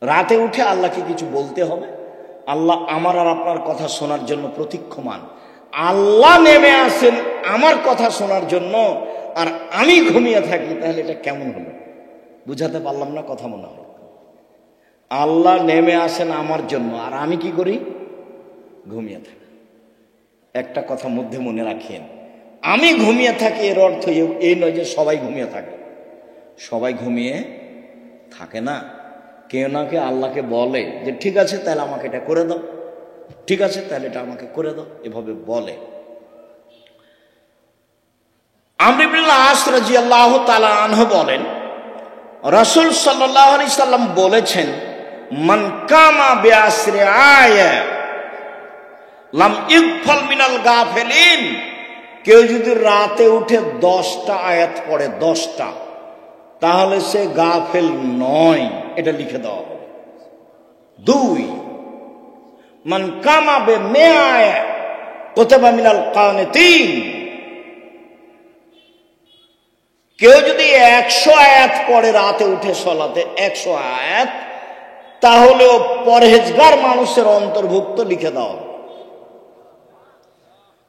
রাতে উঠে আল্লাহকে কিছু বলতে হবে। আল্লাহ আমার আর আপনার কথা শোনার জন্য প্রতীক্ষমান। আল্লাহ নেমে আসেন আমার কথা শোনার জন্য, আর আমি ঘুমিয়ে থাকি, তাহলে এটা কেমন হলো? বুঝাতে পারলাম না? কথা মনে হয়। আল্লাহ নেমে আসেন আমার জন্য, আর আমি কি করি? ঘুমিয়ে থাকি। একটা কথা মধ্যে মনে রাখেন, আমি ঘুমিয়ে থাকি এর অর্থ এই নয় যে সবাই ঘুমিয়ে থাকে। সবাই ঘুমিয়ে থাকে না। কেউ না কেউ আল্লাহকে বলে যে ঠিক আছে তাহলে আমাকে এটা করে দাও, ঠিক আছে তাহলে এটা আমাকে করে দাও, এভাবে বলে। আমর ইবনে আস রাদিয়াল্লাহু তাআলা আনহু বলেন, রাসূল সাল্লাল্লাহু আলাইহি সাল্লাম বলেছেন, মান কামা বিআসরি আয়া লাম ইগফাল মিনাল গাফিলিন। কেউ যদি রাতে উঠে 10টা আয়াত পড়ে, 10টা, তাহলে সে গাফেল নয়, এটা লিখে দেওয়া হবে। 2, মান কামা বিমিআ কুতিবা মিনাল কানিতিন। কেউ যদি 100 আয়াত পড়ে রাতে উঠে সলাতে, 100 আয়াত, তাহলেও পরহেজগার মানুষের অন্তর্ভুক্ত লিখে দাও।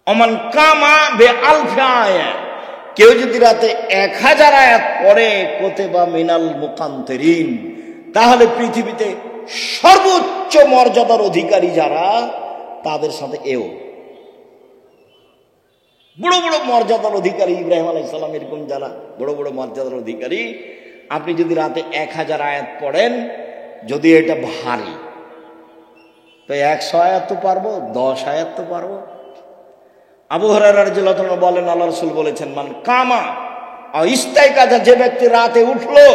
ওমান কামা বিআলফি আয়া, কেউ যদি রাতে 1000 আয়াত পড়ে কুতিবা মিনাল মুকান্তিরিন, তাহলে পৃথিবীতে সর্বোচ্চ মর্যাদার অধিকারী যারা, তাদের সাথে এও বড় বড় মর্যাদার অধিকারী, ইব্রাহিম আলাইহিস সালাম এরকম যারা বড় বড় মর্যাদার অধিকারী, আপনি যদি রাতে 1000 আয়াত পড়েন, যদি এটা ভারী, তো 100 আয়াত তো পারবো, 10 আয়াত তো পারবো। আবু হুরায়রা রাদিয়াল্লাহু তাআলা বলেন, আল্লাহ রাসূল বলেছেন, মান কামা ইস্তাইকাজা, যে ব্যক্তি রাতে উঠলো,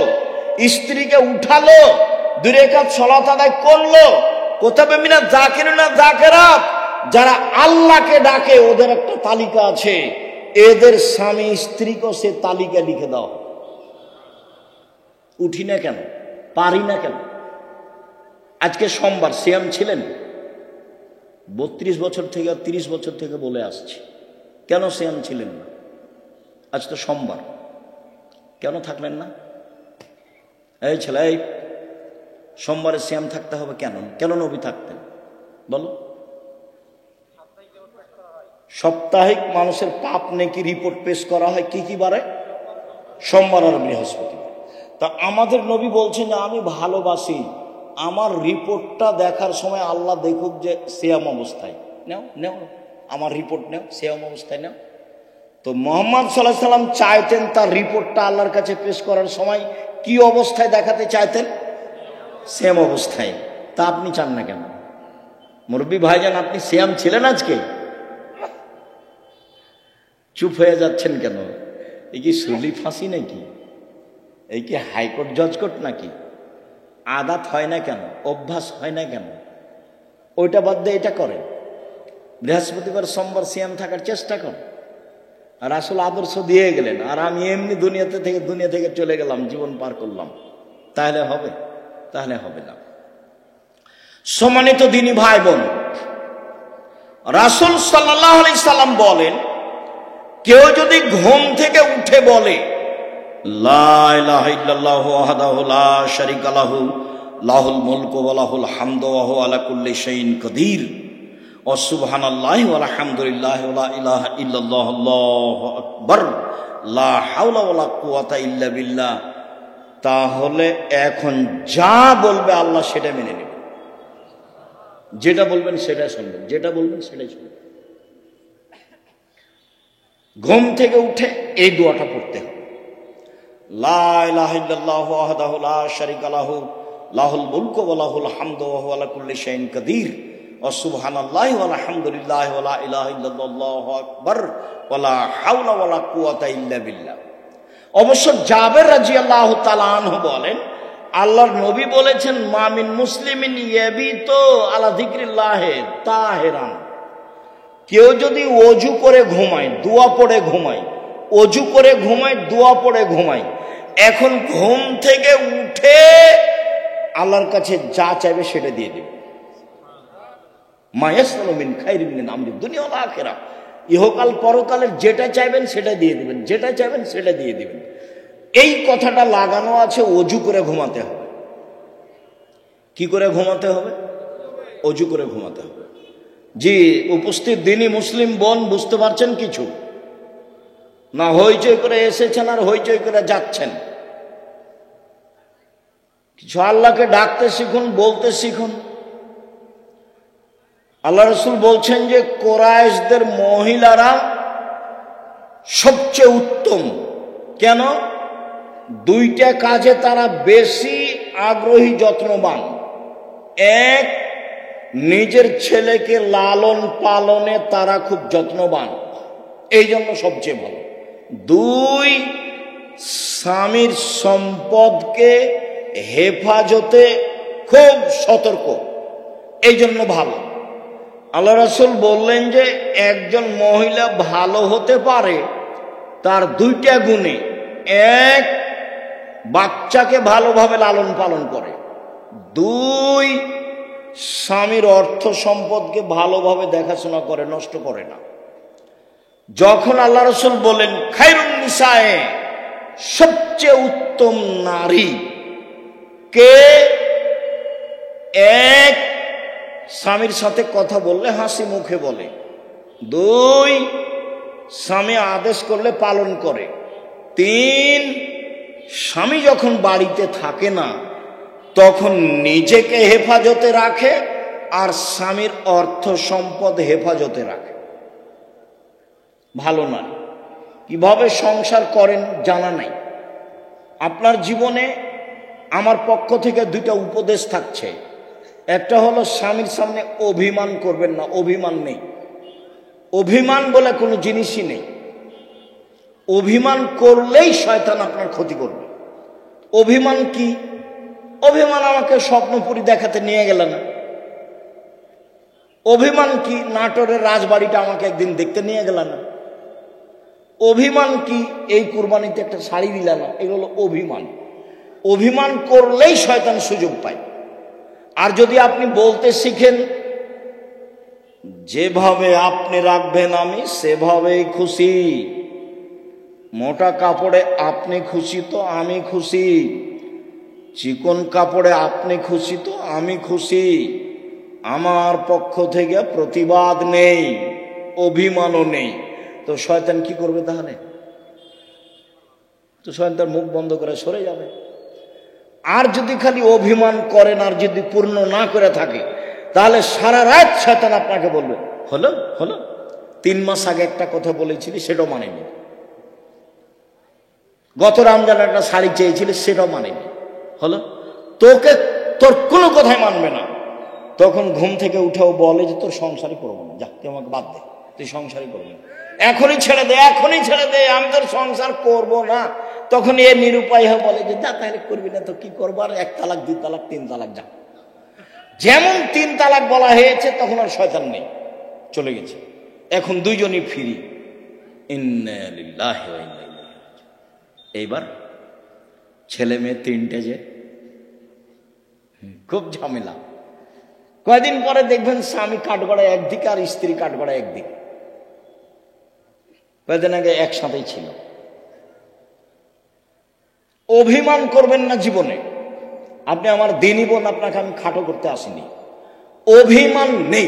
স্ত্রীকে উঠালো, 2 রাকাত সালাত আদায় করলো, কুতিবা মিনাজ যাকিরিনা যাকিরাত, যারা আল্লাহকে ডাকে ওদের একটা তালিকা আছে, এদের স্বামী স্ত্রীকেও সে তালিকা লিখে দাও। উঠি না কেন? পারি না কেন? আজকে সোমবার, সিয়াম ছিলেন 32 বছর থেকে, 30 বছর থেকে বলে আসছি, কেন সিয়াম ছিলেন না? আজ তো সোমবার, কেন থাকলেন না? এই ছেলে, এই সোমবারে সিয়াম থাকতে হবে কেন? কেন নবী থাকতেন বলো? সাপ্তাহিক মানুষের পাপ নেকি রিপোর্ট পেশ করা হয় কি কি বারে? সোমবার আর বৃহস্পতিবার। তা আমাদের নবী বলছেন যে আমি ভালোবাসি আমার রিপোর্টটা দেখার সময় আল্লাহ দেখুক যে সিয়াম অবস্থায়। নেও নেও, আমার রিপোর্ট নেও, সিয়াম অবস্থায় নেও। তো মুহাম্মদ সাল্লাল্লাহু আলাইহি সাল্লাম চাইতেন তার রিপোর্টটা আল্লাহর কাছে পেশ করার সময় কি অবস্থায় দেখাতে চাইতেন? সিয়াম অবস্থায়। তা আপনি চান না কেন? মুরব্বী ভাইজান, আপনি সিয়াম ছিলেন আজকে? চুপ হয়ে যাচ্ছেন কেন? এই কি সুলি ফাঁসি নাকি? এই কি হাইকোর্ট জজকোর্ট নাকি? আদাত হয় না কেন? অভ্যাস হয় না কেন? ওইটা বাদ দিয়ে এটা করেন। বৃহস্পতিবার সোমবার সিয়াম থাকার চেষ্টা করেন। আর আসলে আদর্শ দিয়ে গেলেন, আর আমি এমনি দুনিয়া থেকে চলে গেলাম, জীবন পার করলাম, তাহলে হবে? তাহলে হবে না। সম্মানিত দিনী ভাই বোন, রাসূল সাল্লাল্লাহু আলাইহি সাল্লাম বলেন, কেউ যদি ঘুম থেকে উঠে বলে লা ইলাহা ইল্লাল্লাহু ওয়াহদাহু লা শারীকা লাহু লাহুল মুলকু ওয়া লাহুল হামদু ওয়া হুয়া আলা কুল্লি শাইইন কাদির ওয়া সুবহানাল্লাহি ওয়া আলহামদুলিল্লাহি ওয়া লা ইলাহা ইল্লাল্লাহু আল্লাহু আকবার লা হাওলা ওয়া লা কুওয়াতা ইল্লা বিল্লাহ, তাহলে এখন যা বলবে আল্লাহ সেটা মেনে নেবে। যেটা বলবেন সেটা শুনবেন, যেটা বলবেন সেটাই শুনবেন। ঘুম থেকে উঠে এই দোয়াটা পড়তে হবে, লা ইলাহা ইল্লাল্লাহু ওয়াহদাহু লা শারীকা লাহু লাহুল মুলকু ওয়া লাহুল হামদু ওয়া হুয়া আলা কুল্লি শাইইন কাদির ওয়া সুবহানাল্লাহি ওয়া আলহামদুলিল্লাহি ওয়া লা ইলাহা ইল্লাল্লাহু আকবার ওয়া লা হাওলা ওয়া লা কুওয়াতা ইল্লা বিল্লাহ। অবশ্য জাবের রাদিয়াল্লাহু তাআলা আনহু বলেন, আল্লাহর নবী বলেছেন, মা মিন মুসলিমিন ইয়াবিতু আলা যিকরিল্লাহি তাহিরান, কেউ যদি ওযু করে ঘুমায়, দোয়া পড়ে ঘুমায়, ওযু করে ঘুমায়, দোয়া পড়ে ঘুমায়, এখন ঘুম থেকে উঠে আল্লাহর কাছে যা চাইবে সেটা দিয়ে দেবে। মা ইয়াসআলু মিন খাইরিন মিন আমরি দুনিয়া ওয়াল আখিরাহ, ইহকাল পরকালের যেটা চাইবেন সেটা দিয়ে দিবেন, যেটা চাইবেন সেটা দিয়ে দিবেন। এই কথাটা লাগানো আছে ওযু করে ঘুমাতে হবে। কি করে ঘুমাতে হবে? অজু করে ঘুমাতে হবে। জি উপস্থিত দিনী মুসলিম বোন, বুঝতে পারছেন কিছু? না হইচই করে এসেছেন আর হইচই করে যাচ্ছেন? কিছু আল্লাহকে ডাকতে শিখুন, বলতে শিখুন। আল্লাহ রসুল বলছেন যে কোরাইশদের মহিলারা সবচেয়ে উত্তম। কেন? দুইটা কাজে তারা বেশি আগ্রহী, যত্নবান। এক, নিজের ছেলেকে লালন পালনে তারা খুব যত্নবান, এই জন্য সবচেয়ে ভালো। দুই, স্বামীর সম্পদকে হেফাজতে খুব সতর্ক, এই জন্য ভালো। আল্লাহ রাসূল বললেন যে একজন মহিলা ভালো হতে পারে তার দুইটা গুণে। এক, বাচ্চাকে ভালোভাবে লালন পালন করে। দুই, স্বামীর অর্থ সম্পদকে ভালোভাবে দেখাশোনা করে, নষ্ট করে না। যখন আল্লাহ রাসূল বলেন খায়রুন নিসায়ে, সবচেয়ে উত্তম নারী কে? এক, স্বামীর সাথে কথা বললে হাসি মুখে বলে। দুই, স্বামী আদেশ করলে পালন করে। তিন, স্বামী যখন বাড়িতে থাকে না তখন নিজেকে হেফাজতে রাখে আর স্বামীর অর্থ সম্পদ হেফাজতে রাখে। ভালো নারী। কিভাবে সংসার করেন জানা নাই। আপনার জীবনে আমার পক্ষ থেকে দুইটা উপদেশ থাকছে। একটা হলো স্বামীর সামনে অভিমান করবেন না। অভিমান নেই, অভিমান বলে কোনো জিনিসই নেই। অভিমান করলেই শয়তান আপনার ক্ষতি করবে। অভিমান কি? অভিমান আমাকে স্বপ্নপুরী দেখাতে নিয়ে গেল না। অভিমান কি? নাটোরের রাজবাড়িটা আমাকে একদিন দেখতে নিয়ে গেল না। অভিমান কি? এই কুরবানিতে একটা শাড়ি দিল না। এগুলো অভিমান। অভিমান করলেই শয়তান সুযোগ পায়। আর যদি আপনি বলতে শিখেন যেভাবে আপনি রাখবেন আমি সেভাবেই খুশি, মোটা কাপড়ে আপনি খুশি তো আমি খুশি, চিকন কাপড়ে আপনি খুশি তো আমি খুশি, আমার পক্ষ থেকে প্রতিবাদ নেই, অভিমানও নেই, তো শয়তান কি করবে তাহলে? তো শয়তান মুখ বন্ধ করে সরে যাবে। আর যদি খালি অভিমান করেন আর যদি পূর্ণ না করে থাকে তাহলে সারা রাত শয়তান আপনাকে বলবে হলো হলো 3 মাস আগে একটা কথা বলেছিলি সেটাও মানেনি, গত রমজানে একটা শাড়ি চেয়েছিলি সেটাও মানেনি, হলো তোকে, তোর কোনো কথাই মানবে না। তখন ঘুম থেকে উঠেও বলে যে তোর সংসারই করবো না, যা তুই আমাকে বাদ দে, তুই সংসারই করবি না, এখনই ছেড়ে দে, এখনই ছেড়ে দে, আমি তোর সংসার করবো না। তখন এ নিরুপায় হয়ে বলে যে যা তাহলে করবি না তো কি করবো, আর 1 তালাক 2 তালাক 3 তালাক যা। যেমন 3 তালাক বলা হয়েছে তখন আর শয়তান নেই, চলে গেছে। এখন দুইজনই ফ্রি। ইন্না লিল্লাহি ওয়া ইন্না ইলাইহি রাজিউন। এইবার ছেলে মেয়ে 3টে, যে খুব ঝামেলা। কয়েকদিন পরে দেখবেন স্বামী কাঠগড়ায় একদিকে আর স্ত্রী কাঠগড়ায় একদিকে। কয়েকদিন আগে একসাথেই ছিল। অভিমান করবেন না জীবনে। আপনি আমার দিনী বোন, আপনাকে আমি খাটো করতে আসিনি। অভিমান নেই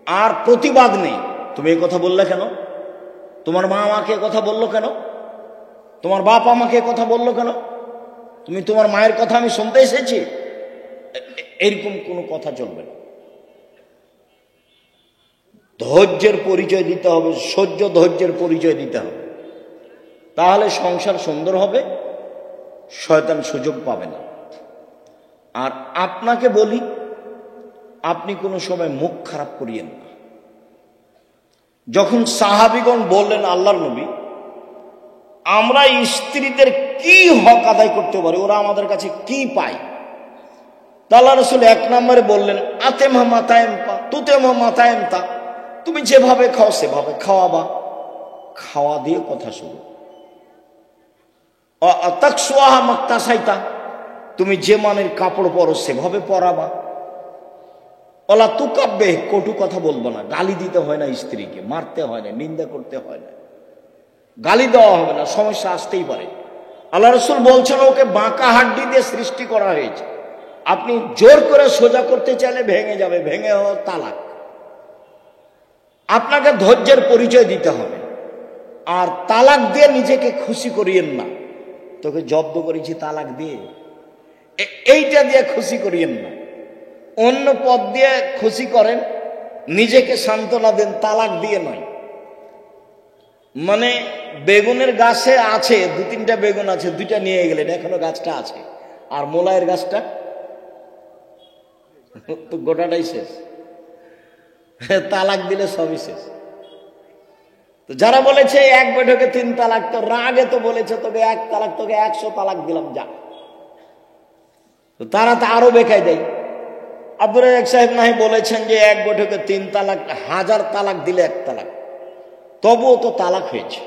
আর প্রতিবাদ নেই। তুমি এই কথা বললে কেন? তোমার মা আমাকে কথা বললো কেন? তোমার বাপ আমাকে কথা বললো কেন? তুমি তোমার মায়ের কথা আমি শুনতে এসেছি? এরকম কোনো কথা চলবে না। ধৈর্যের পরিচয় দিতে হবে, সহ্য ধৈর্যের পরিচয় দিতে হবে, তাহলে সংসার সুন্দর হবে, শয়তান সুযোগ পাবে না। আর আপনাকে বলি, আপনি কোনো সময় মুখ খারাপ করিয়েন না। যখন সাহাবীগণ বললেন আল্লাহর নবী আমরা স্ত্রীদের কি হক আদায় করতে পারি, ওরা আমাদের কাছে কি পায়, আল্লাহ রাসূল 1 নম্বরে বললেন আতেমা মাতায়েমতা তুতেমা মাতায়েমতা, তুমি যেভাবে খাও সেভাবে খাওয়াবা, খাওয়া দিয়ে কথা শুরু। তাকসুয়াহা মাক্তাসাইতা, তুমি যে মানের কাপড় পরো সেভাবে পরাবা। ওলা তুকাব্বে, কটু কথা বলবো না, গালি দিতে হয় না, স্ত্রীকে মারতে হয় না, নিন্দা করতে হয় না, গালি দেওয়া হবে না, সমস্যা আসতেই পারে। আল্লাহ রাসূল বলছেন ওকে বাঁকা হাড্ডি দিয়ে সৃষ্টি করা হয়েছে, আপনি জোর করে সোজা করতে চাইলে ভেঙে যাবে, ভেঙে হওয়া তালাক। আপনাকে ধৈর্যের পরিচয় দিতে হবে। আর তালাক দিয়ে নিজেকে খুশি করিয়েন না, তোকে জব্দ করেছি তালাক দিয়ে, এইটা দিয়ে খুশি করিয়েন না। অন্য পথ দিয়ে খুশি করেন, নিজেকে সান্ত্বনা দেন, তালাক দিয়ে নয়। মানে বেগুনের গাছে আছে 2-3টা বেগুন আছে, 2টা নিয়ে গেলেন, এখনো গাছটা আছে, আর মোলায়ের গাছটা তো গোটাটাই শেষ। তালাক দিলে সবই শেষ। তো যারা বলেছে এক বৈঠকে 3 তালাক, তো রাগে তো বলেছে তোকে 1 তালাক, তোকে 100 তালাক দিলাম যা। তো তারা তো আরো বেকায় দেয়। আব্দুর রাজ্জাক সাহেব নাহি বলেছেন যে এক বৈঠকে 3 তালাক, 1000 তালাক দিলে 1 তালাক, তবুও তো তালাক হয়েছে।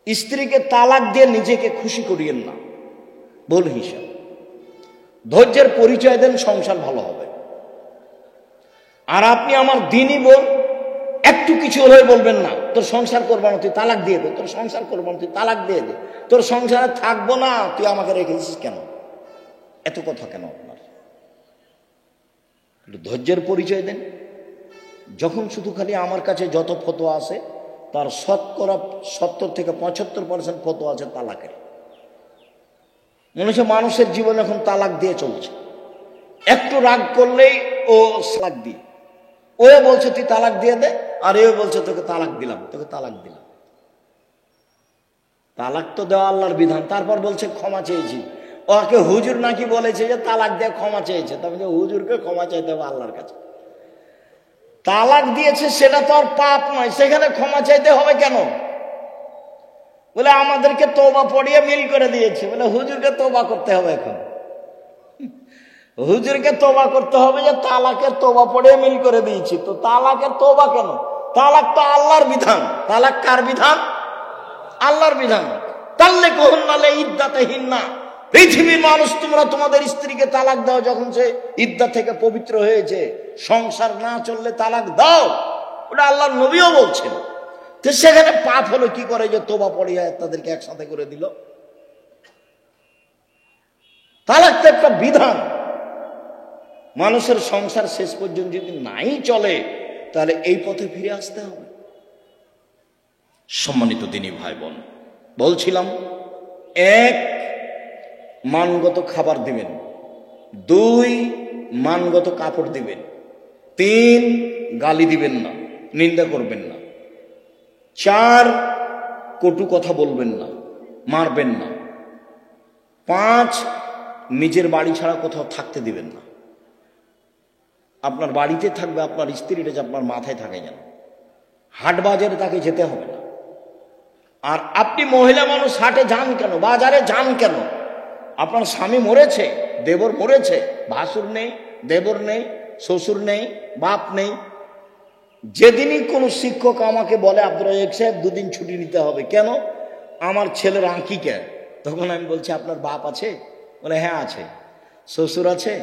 স্ত্রীকে তালাক দিয়ে নিজেকে খুশি করিয়েন না, ভুল হিসাব। ধৈর্যের পরিচয় দেন, সংসার ভালো হবে। আর আপনি আমার দিনই বোন, একটু কিছু হলে বলবেন না তোর সংসার করবো না, তুই তালাক দিয়ে দে, তোর সংসার করবো না, তুই তালাক দিয়ে দে, তোর সংসারে থাকবো না, তুই আমাকে রেখেছিস কেন, এত কথা কেন আপনার? ধৈর্যের পরিচয় দেন। যখন শুধু খালি আমার কাছে যত ফতোয়া আছে তার 70 থেকে 75% ফতোয়া আছে তালাকের। মনে হচ্ছে মানুষের জীবন এখন তালাক দিয়ে চলছে। একটু রাগ করলেই ও তালাক দিয়ে, ও বলছে তুই তালাক দিয়ে দে, আর এও বলছে তোকে তালাক দিলাম, তোকে তালাক দিলাম। তালাক তো দেওয়া আল্লাহর বিধান, তারপর বলছে ক্ষমা চেয়েছি। ওকে হুজুর নাকি বলেছে যে তালাক দিয়ে ক্ষমা চেয়েছে, তবে যে হুজুরকে ক্ষমা চাইতে হবে আল্লাহর কাছে। তালাক দিয়েছে সেটা তো আর পাপ নয়, সেখানে ক্ষমা চাইতে হবে কেন? বলে আমাদেরকে তওবা পড়িয়ে মিল করে দিয়েছে। বলে হুজুরকে তওবা করতে হবে, এখন হুজুরকে তওবা করতে হবে যে তালাকের তওবা পড়িয়ে মিল করে দিয়েছি। তো তালাকের তওবা কেন? তালাক তো আল্লাহর বিধান। তালাক কার বিধান? আল্লাহর বিধান। তাল্লে কোহন্নালে ইদ্দাতেহিন্না, পৃথিবীর মানুষ তোমরা তোমাদের স্ত্রীকে তালাক দাও যখন সে ইদ্দা থেকে পবিত্র হয়েছে, সংসার না চললে তালাক দাও, ওটা আল্লাহর নবীও বলছেন। তো সেখানে পাপ হলো কি করে যে তওবা পড়িয়ে তাদেরকে একসাথে করে দিল? তালাক তো একটা বিধান। মানুষের সংসার শেষ পর্যন্ত যদি নাই চলে তাহলে এই পথে ফিরে আসতে হবে। সম্মানিত দিনী ভাই বোন, বলছিলাম 1 মানগত খাবার দিবেন, 2 মানগত কাপড় দিবেন, 3 গালি দিবেন না, নিন্দা করবেন না, 4 কটু কথা বলবেন না, মারবেন না, 5 নিজের বাড়ি ছাড়া কোথাও থাকতে দিবেন না। আপনার বাড়িতে থাকবে, আপনার স্ত্রীটা যে আপনার মাথায় থাকে যেন, হাট বাজারে তাকে যেতে হবে না। আর আপনি মহিলা মানুষ হাটে যান কেন, বাজারে যান কেন? আপনার স্বামী মরেছে, দেবর মরেছে, ভাসুর নেই, দেবর নেই, শ্বশুর নেই, বাপ নেই। যেদিনই কোনো শিক্ষক আমাকে বলে আব্দুর রাজ্জাক সাহেব 2 দিন ছুটি নিতে হবে, কেন? আমার ছেলের আঁকিকা, তখন আমি বলছি আপনার বাপ আছে? বলে হ্যাঁ আছে। শ্বশুর আছে?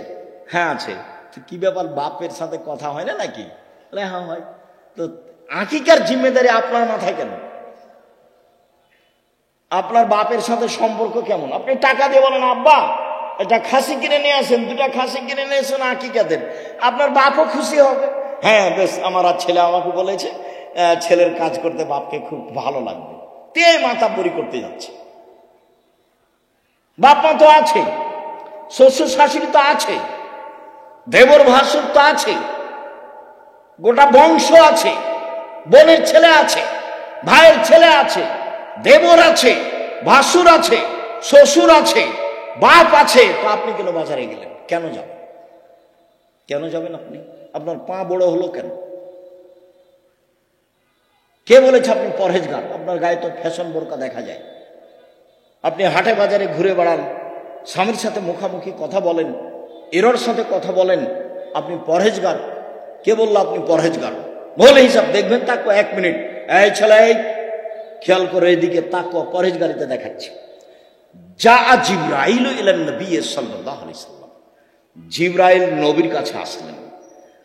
হ্যাঁ আছে। তো কি ব্যাপার, বাপের সাথে কথা হয় না নাকি? বলে হ্যাঁ হয়। তো আঁকিকার জিম্মেদারি আপনার মাথায় কেন? আপনার বাপের সাথে সম্পর্ক কেমন? আপনি টাকা দিয়ে বলেন আব্বা এটা খাসি কিনে নিয়ে আসেন, 2টা খাসি কিনে নিয়ে আসেন, আঁকিকা দেন, আপনার বাপও খুশি হবে। হ্যাঁ বেশ, আমার আর ছেলে আমাকে বলেছে ছেলের কাজ করতে বাপকে খুব ভালো লাগবে, তে মাথা পরি করতে যাচ্ছে। বাপ মা তো আছে, শ্বশুর শাশুড়ি তো আছে, দেবর ভাসুর তো আছে, গোটা বংশ আছে, বোনের ছেলে আছে, ভাইয়ের ছেলে আছে, দেবর আছে, ভাসুর আছে, শ্বশুর আছে, বাপ আছে। তো আপনি কেন বাজারে গেলেন? কেন যাবেন? কেন যাবেন আপনি? আপনার পা বড় হলো কেন? কে বলেছে আপনি পরহেজগার? আপনার গায়ে তো ফ্যাশন বোরকা দেখা যায়। আপনি হাটে বাজারে ঘুরে বেড়ান, স্বামীর সাথে মুখামুখি কথা বলেন, এরর সাথে কথা বলেন, আপনি পরহেজগার? কে বললো আপনি পরহেজগার? বলে হিসাব দেখবেন, তাকো 1 মিনিট, এই ছেলে খেয়াল করে এদিকে তাকো, পরহেজগারিতে দেখাচ্ছে। যা জিবরাইল ইলান নবী সাল্লাল্লাহু আলাইহি সাল্লাম, জিবরাইল নবীর কাছে আসলেন।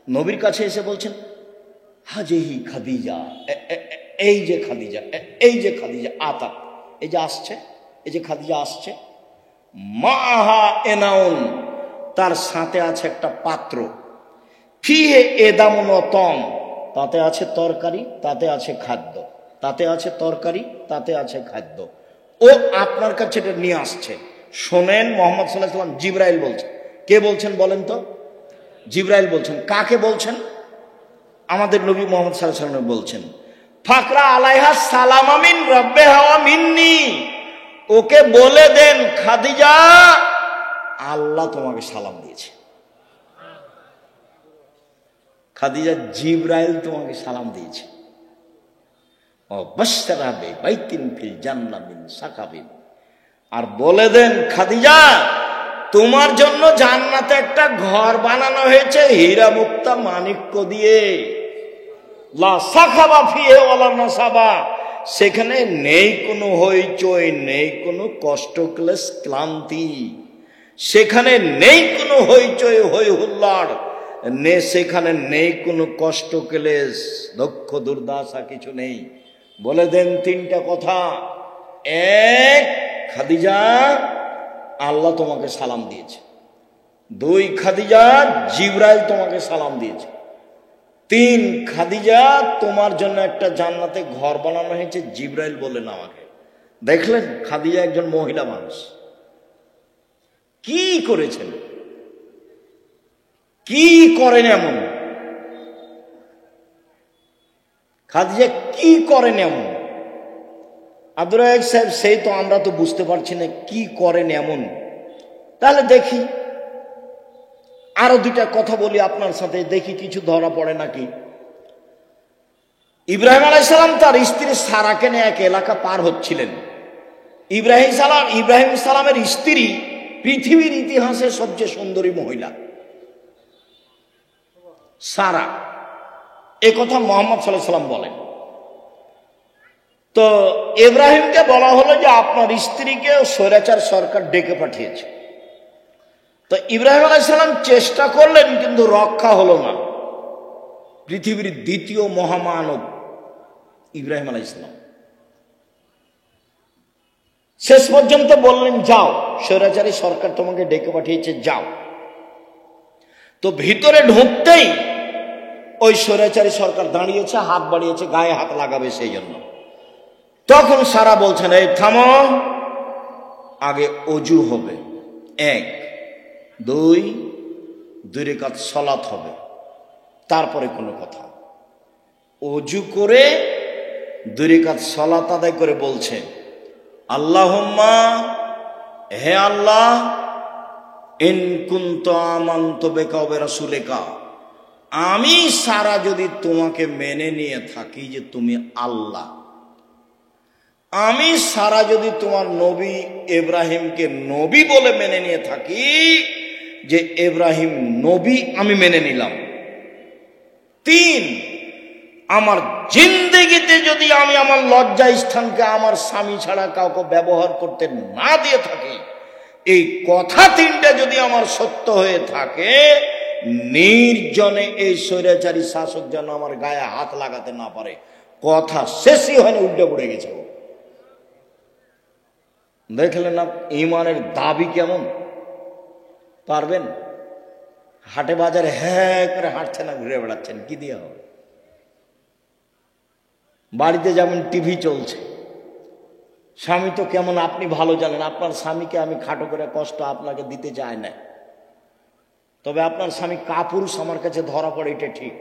নবীর কাছে এসে বলছেন হাজিহি খাদিজা, এই যে খাদিজা, এই যে খাদিজা আতা, এই যে আসছে, এই যে খাদিজা আসছে, মাহা এনাউন, তার সাথে আছে একটা পাত্র, ফিহে এদামুন ওয়া তম, তাতে আছে তরকারি, তাতে আছে খাদ্য, তাতে আছে তরকারি, তাতে আছে খাদ্য। ও আপনার কাছে এটা নিয়ে আসছে। শোনেন, মোহাম্মদ সাল্লাল্লাহু আলাইহি ওয়াসাল্লাম, জিবরাইল বলছেন। কে বলছেন বলেন তো? জিবরাইল বলছেন। কাকে বলছেন? আমাদের নবী মোহাম্মদ সাল্লাল্লাহু আলাইহি ওয়াসাল্লাম বলছেন, ফাকরা আলাইহা সালাম মিন রাব্বিহা ওয়া মিন্নি, ওকে বলে দেন খাদিজা আল্লাহ তোমাকে সালাম দিয়েছে। খাদিজা, জিবরাইল তোমাকে সালাম দিয়েছে। ও বাশশারা বাইতিন ফিল জান্নাহ মিন সাকাবিন, আর বলে দেন খাদিজা তোমার জন্য জান্নাতে একটা ঘর বানানো হয়েছে হীরা মুক্তা মাণিক্য দিয়ে। লা সাখাবা ফিহে ওয়ালা নাসাবা, সেখানে নেই কোনো হইচই, নেই কোনো কষ্ট ক্লেশ ক্লান্তি, সেখানে নেই কোনো হইচই হই হুল্লাড়, সেখানে নেই কোনো কষ্ট ক্লেশ দুঃখ দুর্দশা, কিছু নেই। বলে দেন তিনটা কথা। এক, খাদিজা আল্লাহ তোমাকে সালাম দিয়েছে। দুই, খাদিজা জিবরাইল তোমাকে সালাম দিয়েছে। তিন, খাদিজা তোমার জন্য একটা জান্নাতে ঘর বানানো হয়েছে, জিবরাইল বললেন আমাকে। দেখলেন, খাদিজা একজন মহিলা মানুষ কি করেছেন, কি করেন এমন, খাদিজা কি করেন এমন? আব্দুর রাজ্জাক সাহেব, সেই তো আমরা তো বুঝতে পারছি না কি করেন এমন। তাহলে দেখি আরো দুইটা কথা বলি আপনার সাথে, দেখি কিছু ধরা পড়ে নাকি। ইব্রাহিম আলাইহিস সালাম তার স্ত্রী সারাকে নিয়ে এক এলাকা পার হচ্ছিলেন। ইব্রাহিম সালামের স্ত্রী পৃথিবীর ইতিহাসে সবচেয়ে সুন্দরী মহিলা সারা, এ কথা মুহাম্মদ সাল্লাল্লাহু আলাইহি সাল্লাম বলেন। তো ইব্রাহিমকে বলা হলো যে আপনার স্ত্রীকে স্বৈরাচার সরকার ডেকে পাঠিয়েছে। তো ইব্রাহিম আলাইহিস সালাম চেষ্টা করলেন, কিন্তু রক্ষা হলো না। পৃথিবীর দ্বিতীয় মহামানব ইব্রাহিম আলাইহিস সালাম শেষ পর্যন্ত বললেন, যাও, স্বৈরাচারী সরকার তোমাকে ডেকে পাঠিয়েছে, যাও। তো ভিতরে ঢুকতেই ওই স্বৈরাচারী সরকার দাঁড়িয়েছে, হাত বাড়িয়েছে, গায়ে হাত লাগাবে সেই জন্য। তখন সারা বলছেন, এই থামো, আগে অজু হবে, এক। দুই রাকাত সালাত হবে, তারপরে কোনো কথা। অজু করে 2 রাকাত সালাত আদায় করে বলছে, আল্লাহুম্মা, হে আল্লাহ, ইন কুনতু আমানতু বিকা ওয়া বিরাসূলিকা, আমি সারা যদি তোমাকে মেনে নিয়ে থাকি যে তুমি আল্লাহ, আমি সারা যদি তোমার নবী ইব্রাহিমকে নবী বলে মেনে নিয়ে থাকি, যে ইব্রাহিম নবী আমি মেনে নিলাম। 3, আমার জিন্দেগিতে যদি আমি আমার লজ্জা স্থানকে আমার স্বামী ছাড়া কাউকে ব্যবহার করতে না দিয়ে থাকি, এই কথা 3টা যদি আমার সত্য হয়ে থাকে, নির্জনে এই স্বৈরাচারী শাসক যেন আমার গায়ে হাত লাগাতে না পারে। কথা শেষই হয়নি, উল্টে পড়ে গেছে। দেখলেন না ঈমানের দাবি কেমন? পারবেন? হাটে বাজারে হ্যাঁ করে হাঁটছেন না, ঘুরে বেড়াচ্ছেন, কি দিয়ে হবে? বাড়িতে যেমন টিভি চলছে, স্বামী তো কেমন আপনি ভালো জানেন। আপনার স্বামীকে আমি খাটো করে কষ্ট আপনাকে দিতে চাই না, তবে আপনার স্বামী কাপুরুষ আমার কাছে ধরা পড়ে, এটা ঠিক।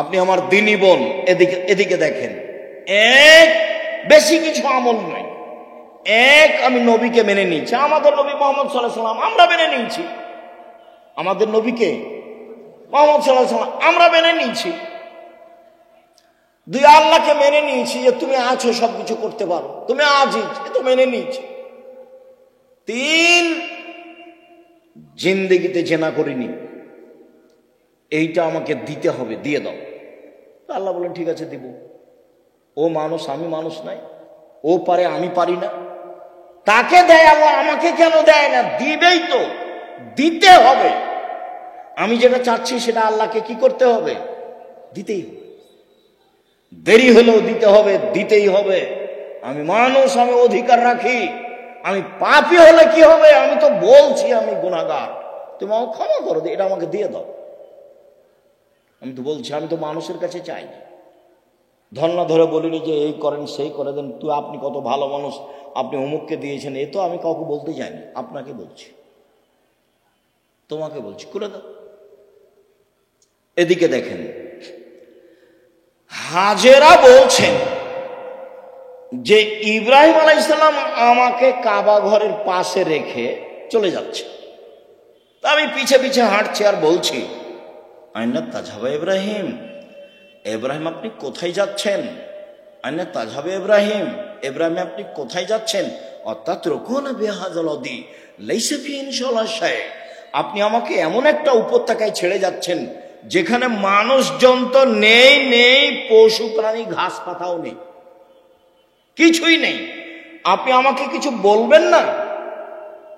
আপনি আমার দিনী বোন, এদিকে দেখেন, এক, বেশি কিছু আমল নাই। এক, আমি নবীকে মেনে নিয়েছি, আমাদের নবী মুহাম্মদ সাল্লাল্লাহু আলাইহি ওয়াসাল্লাম আমরা মেনে নিয়েছি, আমাদের নবীকে মুহাম্মদ সাল্লাল্লাহু আলাইহি ওয়াসাল্লাম আমরা মেনে নিয়েছি। 2, আল্লাহকে মেনে নিয়েছি যে তুমি আছো, সবকিছু করতে পারো, তুমি আজিজ, এ তো মেনে নিয়েছি। 3, জিন্দেগিতে জেনা করিনি, এইটা আমাকে দিতে হবে, দিয়ে দাও। আল্লাহ বলেন ঠিক আছে দিব। ও মানুষ, আমি মানুষ নাই, ও পারে, আমি পারি না। তাকে দেয় আল্লাহ, আমাকে কেন দেয় না? দিবেই তো, দিতে হবে। আমি যেটা চাচ্ছি সেটা আল্লাহকে কি করতে হবে? দিতেই হবে। দেরি হলেও দিতে হবে, দিতেই হবে। আমি মানুষ, আমি অধিকার রাখি। আমি পাপী হলে কি হবে? আমি তো বলছি আমি গুনাহগার, তুমি আমাকে ক্ষমা করো, এটা আমাকে দিয়ে দাও। আমি তো বলছি, আমি তো মানুষের কাছে চাই। ধর্ণা ধরে বলিনি যে এই করেন সেই করে দেন, তুই আপনি কত ভালো মানুষ, আপনি অমুককে দিয়েছেন, এ তো আমি কাউকে বলতে যাইনি, আপনাকে বলছি, তোমাকে বলছি, করে দাও। এদিকে দেখেন, হাজেরা বলছেন যে ইব্রাহিম আলাইহিস সালাম আমাকে কাবা ঘরের পাশে রেখে চলে যাচ্ছে, তা আমি পিছে পিছে হাঁটছি আর বলছি, আইনা তাজহাবা ইব্রাহিম, ইব্রাহিম আপনি কোথায় যাচ্ছেন? আইনা তাজহাবা ইব্রাহিম, ইব্রাহিম আপনি কোথায় যাচ্ছেন? অর্থাৎ রকুন বিহাযালদি লাইসা ফি ইনশাআল্লাহ শাই, আপনি আমাকে এমন একটা উপত্যকায় ছেড়ে যাচ্ছেন যেখানে মানুষজন তো নেই, নেই পশু প্রাণী, ঘাস পাতাও নেই, কিছুই নেই। আপনি আমাকে কিছু বলবেন না?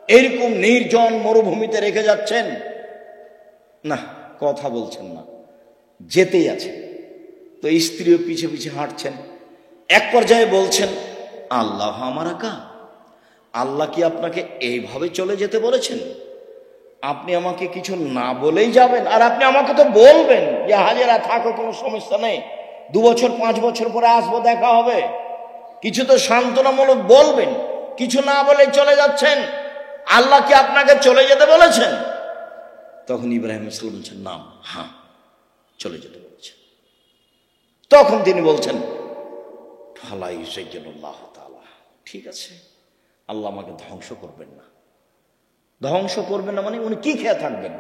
এরকম নির্জন মরুভূমিতে রেখে যাচ্ছেন, না কথা বলছেন না, যেতেই আছে। তো স্ত্রীও পিছে পিছে হাঁটছেন। এক পর্যায়ে বলছেন, আল্লাহ আমারা কা, আল্লাহ কি আপনাকে এইভাবে চলে যেতে বলেছেন? আপনি আমাকে কিছু না বলেই যাবেন? আর আপনি আমাকে তো বলবেন যে হাজেরা থাকো, কোনো সমস্যা নেই, 2 বছর 5 বছর পরে আসবো, দেখা হবে, কিছু তো সান্ত্বনামূলক বলবেন। কিছু না বলে চলে যাচ্ছেন, আল্লাহ কি আপনাকে চলে যেতে বলেছেন? তখন ইব্রাহিম সাল্লাম বলছেন, না, হ্যাঁ চলে যেতে বলেছেন। তখন তিনি বলছেন, ফালাই সাইয়্যিদুল্লাহ তাআলা, ঠিক আছে, আল্লাহ আমাকে ধ্বংস করবেন না। ধ্বংস করবেন না মানে উনি কি খেয়ে থাকবেন?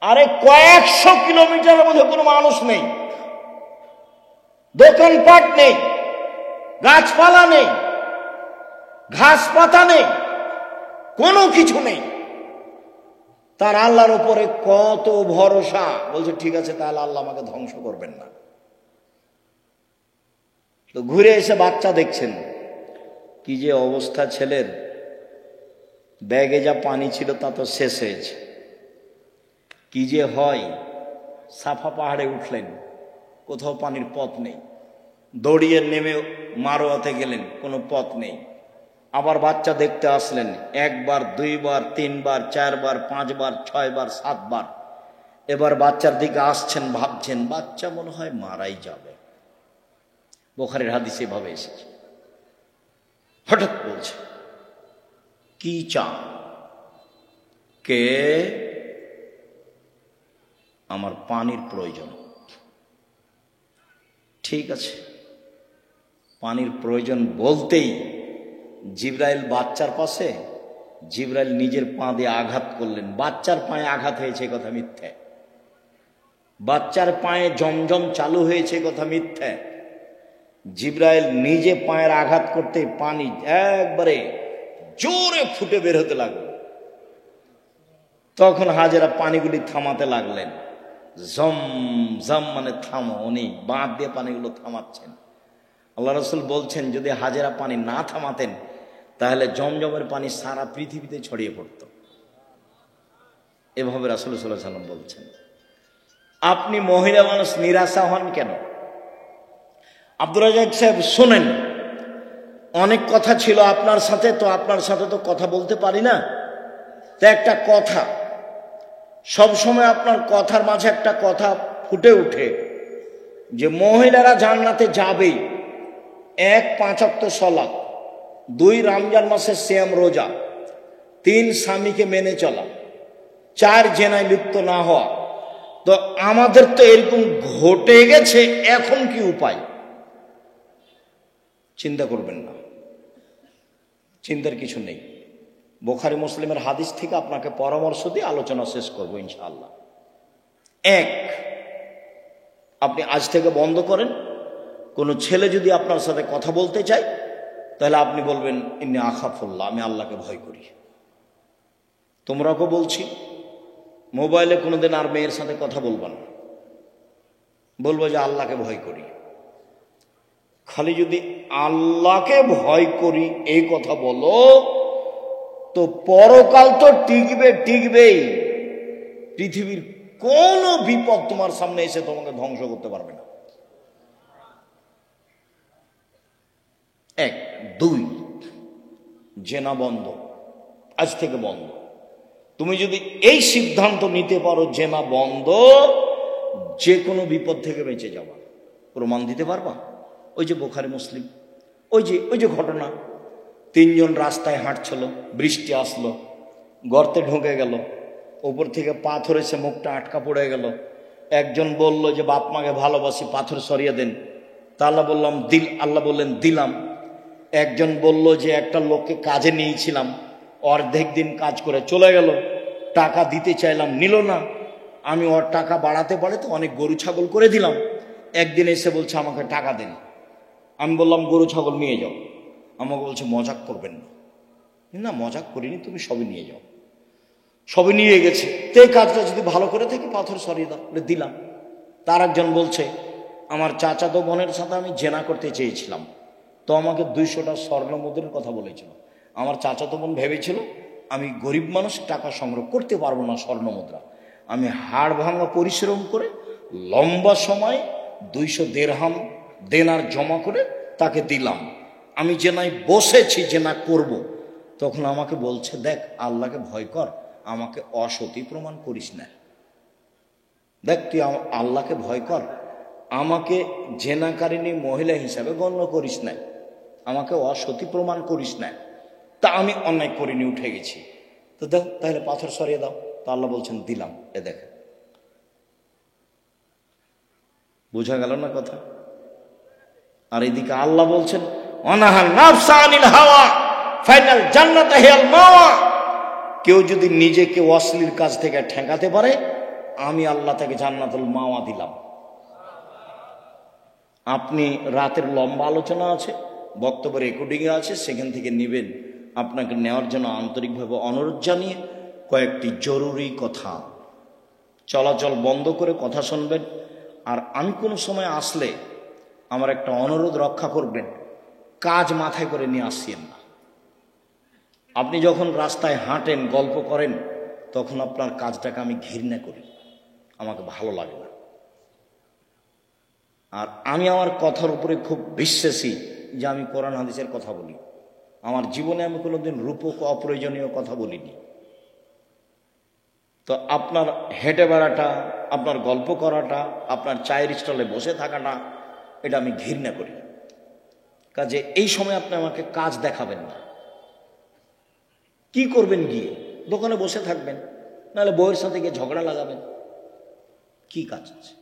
আরে কয়েকশো কিলোমিটারের মধ্যে কোনো মানুষ নেই, দোকানপাট নেই, গাছপালা নেই, ঘাস পাতা নেই, কোনো কিছু নেই। তার আল্লাহর উপরে কত ভরসা, বলছে ঠিক আছে তাহলে আল্লাহ আমাকে ধ্বংস করবেন না। তো ঘুরে এসে বাচ্চা দেখছেন, কি যে অবস্থা ছেলের, ব্যাগে যা পানি ছিল তা তো শেষ হয়েছে। কি যে হয়, সাফা পাহাড়ে উঠলেন, কোথাও পানির পথ নেই, দৌড়িয়ে নেমে মারোয়াতে গেলেন, কোনো পথ নেই। আবার বাচ্চা দেখতে আসলেন, 1 বার 2 বার 3 বার 4 বার 5 বার 6 বার 7 বার। এবার বাচ্চার দিকে আসছেন, ভাবছেন বাচ্চা মনে হয় মারাই যাবে, বুখারীর হাদিসে এভাবে এসেছে। হঠাৎ বলছে, কি চান? কে? আমার পানির প্রয়োজন। ঠিক আছে, পানির প্রয়োজন বলতেই জিবরাইল বাচ্চার পাশে, জিবরাইল নিজের পা দিয়ে আঘাত করলেন। বাচ্চার পায়ে আঘাত হয়েছে কথা মিথ্যে, বাচ্চার পায়ে জমজম চালু হয়েছে কথা মিথ্যে। জিবরাইল নিজে পায়ের আঘাত করতে পানি একবারে জোরে ফুটে বের হতে লাগলো। তখন হাজেরা পানিগুলি থামাতে লাগলেন, জম জম মানে থামো, উনি বাঁধ দিয়ে পানিগুলো থামাচ্ছেন। আল্লাহ রাসূল বলছেন, যদি হাজেরা পানি না থামাতেন তাহলে জমজমের পানি সারা পৃথিবীতে ছড়িয়ে পড়ত। এভাবে রাসূল সাল্লাল্লাহু আলাইহি ওয়াসাল্লাম বলছেন। আপনি মহিলা মানুষ, নিরাশা হন কেন? আব্দুর রাজ্জাক সাহেব শোনেন, অনেক কথা ছিল আপনার সাথে, তো আপনার সাথে তো কথা বলতে পারি না। তো একটা কথা, সব সময় আপনার কথার মাঝে একটা কথা ফুটে ওঠে যে মহিলারা জান্নাতে যাবেই। 1 5 ওয়াক্ত সালাত, 2 রমজান মাসের সিয়াম রোজা, 3 স্বামীকে মেনে চলা, 4 জেনায় লিপ্ত না হওয়া। তো আমাদের তো এরকম ঘটে গেছে, এখন কি উপায়? চিন্তা করবেন না, চিন্তার কিছু নেই। বুখারী মুসলিমের হাদিস থেকে আপনাকে পরামর্শ দিয়ে আলোচনা শেষ করব ইনশাআল্লাহ। 1, আপনি আজ থেকে বন্ধ করেন, কোনো ছেলে যদি আপনার সাথে কথা বলতে চায় তাহলে আপনি বলবেন, ইন্নী আখাফুল্লাহ, আমি আল্লাহকে ভয় করি। তোমরাকে বলছি, মোবাইলে কোনোদিন আর মেয়ের সাথে কথা বলবা না, বলবো যে আল্লাহকে ভয় করি। খালি যদি আল্লাহকে ভয় করি এই কথা বলো, তো পরকাল তো টিকবেই। পৃথিবীর কোন বিপদ তোমার সামনে এসে তোমাকে ধ্বংস করতে পারবে না। এক। দুই, জেনা বন্ধ, আজ থেকে বন্ধ। তুমি যদি এই সিদ্ধান্ত নিতে পারো জেনা বন্ধ, যে কোনো বিপদ থেকে বেঁচে যাবা। প্রমাণ দিতে পারবা? ওই যে বুখারী মুসলিম, ওই যে ঘটনা, তিনজন রাস্তায় হাঁটছিল, বৃষ্টি আসলো, গর্তে ঢুকে গেল, ওপর থেকে পাথর এসে মুখটা আটকা পড়ে গেল। একজন বলল যে বাপ মাকে ভালোবাসি, পাথর সরিয়ে দেন। তা আল্লাহ বললেন দিলাম। একজন বলল যে একটা লোককে কাজে নিয়েছিলাম, অর্ধেক দিন কাজ করে চলে গেল, টাকা দিতে চাইলাম, নিল না। আমি ওর টাকা বাড়াতে অনেক গরু ছাগল করে দিলাম। একদিন এসে বলছে আমাকে টাকা দেন। আমি বললাম গরু ছাগল নিয়ে যাও। আমাকে বলছে মজাক করবেন না। না, মজাক করিনি, তুমি সবই নিয়ে যাও। সবই নিয়ে গেছে। তে কাজটা যদি ভালো করে থাকি পাথর সরিয়ে দাও, দিলাম। তার একজন বলছে আমার চাচাতো বোনের সাথে আমি জেনা করতে চেয়েছিলাম, তো আমাকে 200টা স্বর্ণ মুদ্রার কথা বলেছিল। আমার চাচাতো বোন ভেবেছিল আমি গরিব মানুষ, টাকা সংগ্রহ করতে পারবো না স্বর্ণ মুদ্রা। আমি হাড় ভাঙা পরিশ্রম করে লম্বা সময় 200 দিরহাম দেনার জমা করে তাকে দিলাম। আমি জেনায় বসেছি, জেনা করব। তখন আমাকে বলছে দেখ আল্লাহকে ভয় কর, আমাকে অসতী প্রমাণ করিস না। দেখ তুই আল্লাহকে ভয় কর, আমাকে জেনাকারিনী মহিলা হিসাবে গণ্য করিস না, আমাকে অসতী প্রমাণ করিস না। তা আমি অন্যায় করিনি, উঠে গেছি। তো দাও, তাহলে পাথর সরিয়ে দাও। তা আল্লাহ বলছেন দিলাম। এ দেখ, বোঝা গেল না কথা? আর এদিকে আল্লাহ বলছেন অনাহাল নাফসা আনিল হাওয়া ফাইনাল জান্নাত হিয়াল মাওয়া। কেউ যদি নিজেকে অশ্লীল কাজ থেকে ঠেকাতে পারে, আমি আল্লাহ তাকে জান্নাতুল মাওয়া দিলাম। আপনি রাতের লম্বা আলোচনা আছে, বক্তব্য রেকর্ডিংয়ে আছে, সেখান থেকে নেবেন। আপনাকে নেওয়ার জন্য আন্তরিকভাবে অনুরোধ জানিয়ে কয়েকটি জরুরি কথা, চলাচল বন্ধ করে কথা শুনবেন। আর আমি কোনো সময় আসলে আমার একটা অনুরোধ রক্ষা করবেন, কাজ মাথায় করে নিয়ে আসছেন না। আপনি যখন রাস্তায় হাঁটেন, গল্প করেন, তখন আপনার কাজটাকে আমি ঘৃণা করি, আমাকে ভালো লাগে না। আর আমি আমার কথার উপরে খুব বিশ্বাসী যে আমি কোরআন হাদিসের কথা বলি। আমার জীবনে আমি কোনোদিন রূপক অপ্রয়োজনীয় কথা বলিনি। তো আপনার হেঁটে বেড়াটা, আপনার গল্প করাটা, আপনার চায়ের স্টলে বসে থাকাটা, এটা আমি ঘৃণা করি। কাজে এই সময় আপনি আমাকে কাজ দেখাবেন না। কি করবেন? গিয়ে দোকানে বসে থাকবেন, নাহলে বউয়ের সাথে গিয়ে ঝগড়া লাগাবেন। কি কাজ আছে?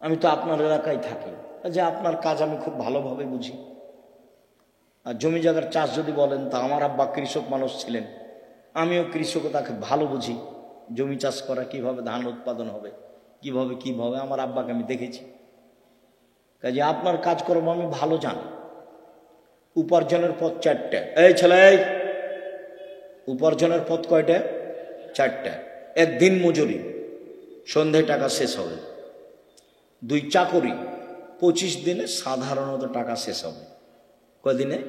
আমি তো আপনার এলাকায় থাকি, যে আপনার কাজ আমি খুব ভালোভাবে বুঝি। আর জমি জায়গার চাষ যদি বলেন, তা আমার আব্বা কৃষক মানুষ ছিলেন, আমিও কৃষকতাকে ভালো বুঝি। জমি চাষ করা, কিভাবে ধান উৎপাদন হবে, কিভাবে আমার আব্বাকে আমি দেখেছি। কাজে আপনার কাজকর্ম আমি ভালো জানি। উপার্জনের পথ 4টা। এই ছেলে, উপার্জনের পথ কয়টা? 4টা। 1 দিন মজুরি, সন্ধ্যায় টাকা শেষ হবে। 2 চাকরি, 25 দিনে সাধারণত টাকা শেষ হবে। কদিনে?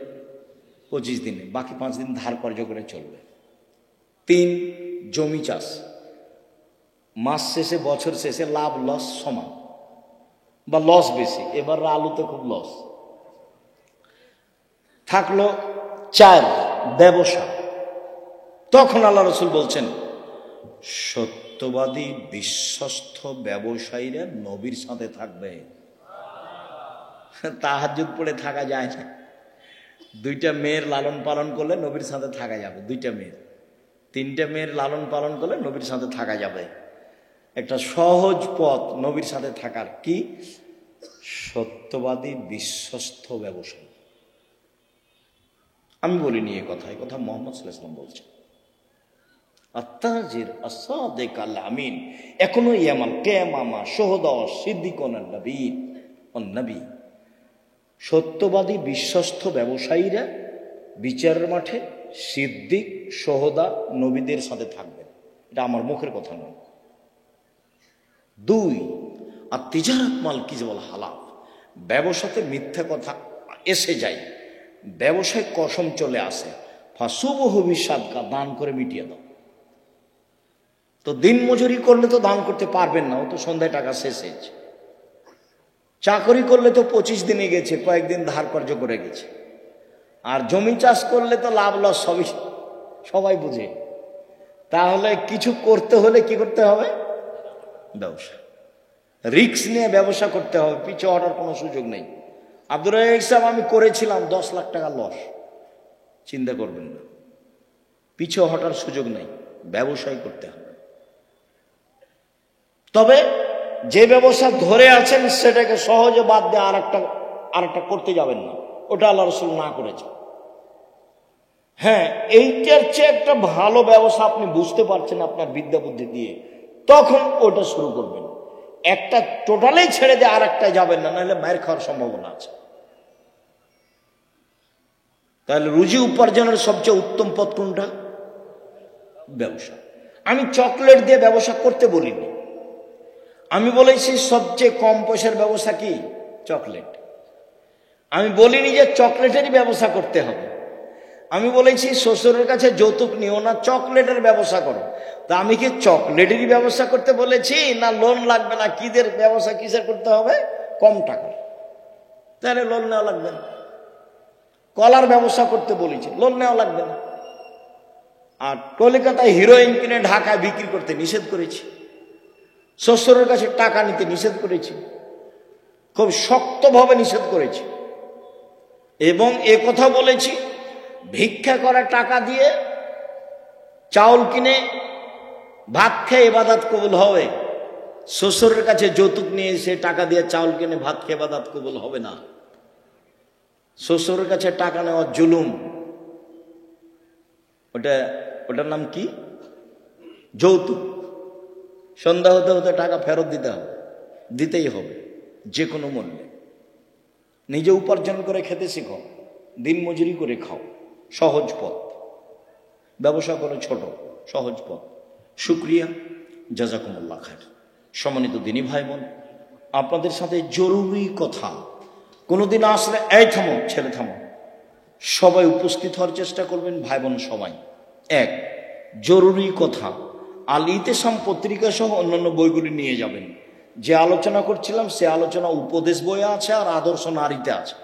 25 দিনে, বাকি 5 দিন ধার কর্য করে চলবে। 3 জমি চাষ, মাস শেষে বছর শেষে লাভ লস সমান বা লস বেশি। এবার আলুতে খুব লস থাকলো। 4 ব্যবসা। তখন আল্লাহ রসুল বলছেন সত্যবাদী বিশ্বস্ত ব্যবসায়ীরা নবীর সাথে থাকবে। তাহাজ্জুদ পড়ে থাকা যায় না। 2টা মেয়ের লালন পালন করলে নবীর সাথে থাকা যাবে। 2টা মেয়ের, 3টে মেয়ের লালন পালন করলে নবীর সাথে থাকা যাবে। একটা সহজ পথ নবীর সাথে থাকার, কি? সত্যবাদী বিশ্বস্ত ব্যবসায়ী। আমি বলিনি এ কথা, এই কথা মুহাম্মদ সাল্লাল্লাহু আলাইহি ওয়াসাল্লাম বলছেন। আত্তাজির আসাদিক আল আমিন এখনো ইয়ামাল কিয়ামা শুহাদা সিদ্দিকুন নবীন ও নবী। সত্যবাদী বিশ্বস্ত ব্যবসায়ীরা বিচারের মাঠে সিদ্দিক, শুহাদা, নবীদের সাথে থাকবেন। এটা আমার মুখের কথা নয়। 2 আর তিজারাত মাল কি যে বল হালাল। ব্যবসাতে মিথ্যা কথা এসে যায়, ব্যবসায় কসম চলে আসে। ফাসুবহু বিসাদকা, দান করে মিটিয়ে দাও। তো দিন মজুরি করলে তো দান করতে পারবেন না, ও তো সন্ধ্যায় টাকা শেষ হয়েছে। চাকরি করলে তো 25 দিনে গেছে, কয়েকদিন ধার কর্য করে গেছে। আর জমি চাষ করলে তো লাভ লস সবাই বুঝে। তাহলে কিছু করতে হলে কি করতে হবে? ব্যবসা, রিস্ক নিয়ে ব্যবসা করতে হবে, পিছু হটার কোনো সুযোগ নেই। আব্দুর রাজ্জাক সাহেব, আমি করেছিলাম 10 লাখ টাকা লস, চিন্তা করবেন না, পিছু হটার সুযোগ নেই, ব্যবসায় করতে হবে। তবে যে ব্যবসা ধরে আছেন সেটাকে সহজে বাদ দিয়ে আরেকটা করতে যাবেন না, ওটা আল্লাহ রাসূল না করেছে। হ্যাঁ, এইটার চেয়ে একটা ভালো ব্যবসা আপনি বুঝতে পারছেন আপনার বিদ্যা বুদ্ধি দিয়ে, তখন ওটা শুরু করবেন। একটা টোটালেই ছেড়ে দিয়ে আরেকটায় যাবেন না, নাহলে মায়ের খাওয়ার সম্ভাবনা আছে। তাহলে রুজি উপার্জনের সবচেয়ে উত্তম পথ কোনটা? ব্যবসা। আমি চকলেট দিয়ে ব্যবসা করতে বলিনি, আমি বলেছি সবচেয়ে কম পয়সার ব্যবসা কি? চকলেট। আমি বলিনি যে চকলেটেরই ব্যবসা করতে হবে, আমি বলেছি শ্বশুরের কাছে যৌতুক নিও না, চকলেটের ব্যবসা করো। তা আমি কি চকলেটেরই ব্যবসা করতে বলেছি, না লোন লাগবে না কিদের ব্যবসা কিসের করতে হবে? কম টাকা, তাহলে লোন নেওয়া লাগবে না। কলার ব্যবসা করতে বলেছি, লোন নেওয়া লাগবে না। আর কলকাতায় হিরোইন কিনে ঢাকায় বিক্রি করতে নিষেধ করেছি, শ্বশুরের কাছে টাকা নিতে নিষেধ করেছি, খুব শক্তভাবে নিষেধ করেছি। এবং এ কথা বলেছি, ভিক্ষা করা টাকা দিয়ে চাউল কিনে ভাত খেয়ে ইবাদত কবুল হবে, শ্বশুরের কাছে যৌতুক নিয়ে এসে টাকা দিয়ে চাউল কিনে ভাত খেয়ে ইবাদত কবুল হবে না। শ্বশুরের কাছে টাকা নেওয়া জুলুম, ওটার নাম কি? যৌতুক। সন্ধ্যা হতে হতে টাকা ফেরত দিতেই হবে যে কোনো মূল্যে। নিজে উপার্জন করে খেতে শিখো, দিন মজুরি করে খাও, সহজ পথ। ব্যবসা করো ছোট, সহজ পথ। শুকরিয়া, জাযাকুমুল্লাহ খায়র। সম্মানিত দিনী ভাই বোন, আপনাদের সাথে জরুরি কথা, কোনোদিন আসলে এই থামো, ছেলে থামো, সবাই উপস্থিত হওয়ার চেষ্টা করবেন, ভাই বোন সবাই। এক জরুরি কথা, আল ইতিসাম পত্রিকা সহ অন্যান্য বইগুলি নিয়ে যাবেন। যে আলোচনা করছিলাম সে আলোচনা উপদেশ বইয়ে আছে আর আদর্শ নারীতে আছে।